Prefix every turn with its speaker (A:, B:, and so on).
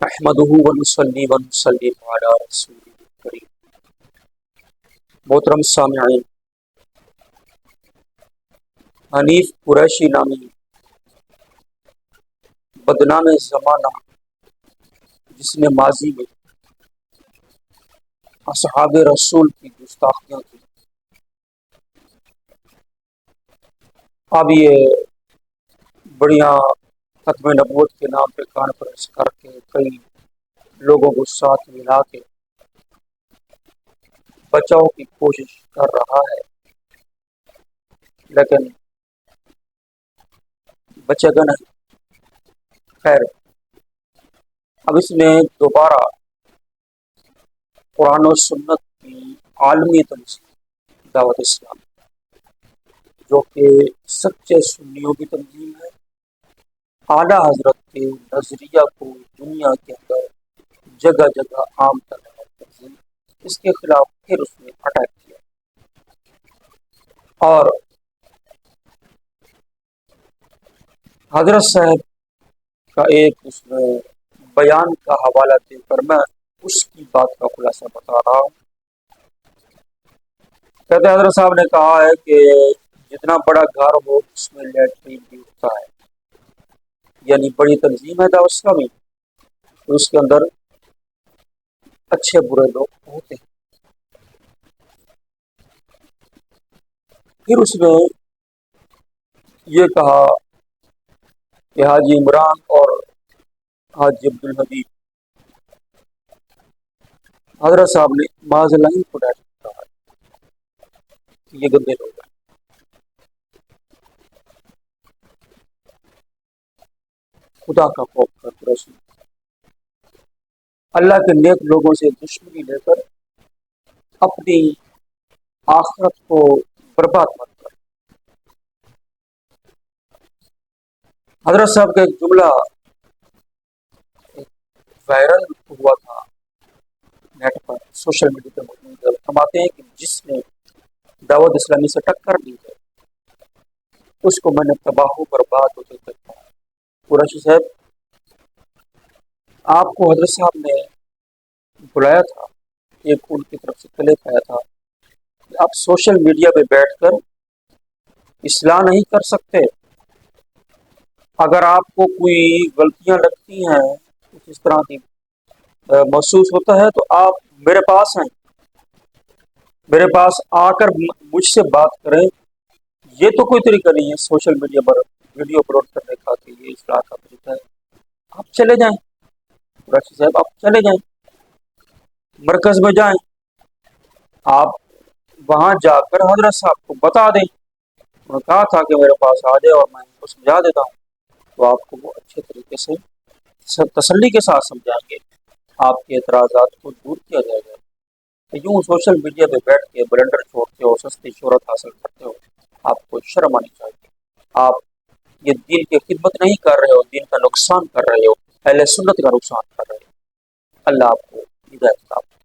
A: احمدہ ونصلی ونسلم علی رسول کریم۔ محترم سامعین، حنیف قریشی نامی بدنام زمانہ جس نے ماضی میں اصحاب رسول کی گستاخیاں کی، اب یہ بڑیاں ختم نبوت کے نام پہ کانفرنس کر کے کئی لوگوں کو ساتھ ملا کے بچاؤ کی کوشش کر رہا ہے، لیکن بچے گا نہیں۔ خیر، اب اس نے دوبارہ قرآن و سنت کی عالمی تنظیم دعوت اسلام، جو کہ سچے سنیوں کی تنظیم ہے، اعلیٰ حضرت کے نظریہ کو دنیا کے اندر جگہ جگہ عام کرنے والی تنظیم، اس کے خلاف پھر اس نے اٹیک کیا اور حضرت صاحب کا ایک اس میں بیان کا حوالہ دے کر میں اس کی بات کا خلاصہ بتا رہا ہوں۔ کہتے ہیں حضرت صاحب نے کہا ہے کہ جتنا بڑا گھر ہو اس میں لیٹرین بھی ہوتا ہے، یعنی بڑی تنظیم ہے دعوت اسلامی، تو اس کے اندر اچھے برے لوگ ہوتے ہیں۔ پھر اس نے یہ کہا کہ حاجی عمران اور حاجی عبدالحبیب، حضرت صاحب نے معاذ اللہ کو ڈائریکٹ کہا کہ یہ گندے لوگ ہیں۔ خدا کا خوف کر رسول اللہ کے نیک لوگوں سے دشمنی لے کر اپنی آخرت کو برباد مت کر۔ حضرت صاحب کا ایک جملہ وائرل ہوا تھا نیٹ پر، سوشل میڈیا پہ موجود ہے۔ فرماتے ہیں کہ جس نے دعوت اسلامی سے ٹکر دی ہے اس کو میں نے تباہ و برباد ہوتے دیکھا ہے۔ قریشی صاحب، آپ کو حضرت صاحب نے بلایا تھا، ایک ان کی طرف سے کلپ آیا تھا کہ آپ سوشل میڈیا پہ بیٹھ کر اصلاح نہیں کر سکتے، اگر آپ کو کوئی غلطیاں لگتی ہیں، کچھ اس طرح کی محسوس ہوتا ہے تو آپ میرے پاس ہیں، میرے پاس آ کر مجھ سے بات کریں۔ یہ تو کوئی طریقہ نہیں ہے سوشل میڈیا پر ویڈیو اپلوڈ کرنے کا کہ یہ اصلاح کا طریقہ ہے۔ آپ چلے جائیں قریشی صاحب، آپ چلے جائیں مرکز میں جائیں، آپ وہاں جا کر حضرت صاحب کو بتا دیں۔ انہوں نے کہا تھا کہ میرے پاس آ جائے اور میں ان کو سمجھا دیتا ہوں، تو آپ کو وہ اچھے طریقے سے تسلی کے ساتھ سمجھائیں گے، آپ کے اعتراضات کو دور کیا جائے گا۔ یوں سوشل میڈیا پہ بیٹھ کے بلنڈر چھوڑتے ہو، سستی شہرت حاصل کرتے ہو، آپ کو شرم آنی چاہیے۔ آپ یہ دین کی خدمت نہیں کر رہے ہو، دین کا نقصان کر رہے ہو، اہل سنت کا نقصان کر رہے ہو۔ اللہ آپ کو ہدایت عطا فرمائے۔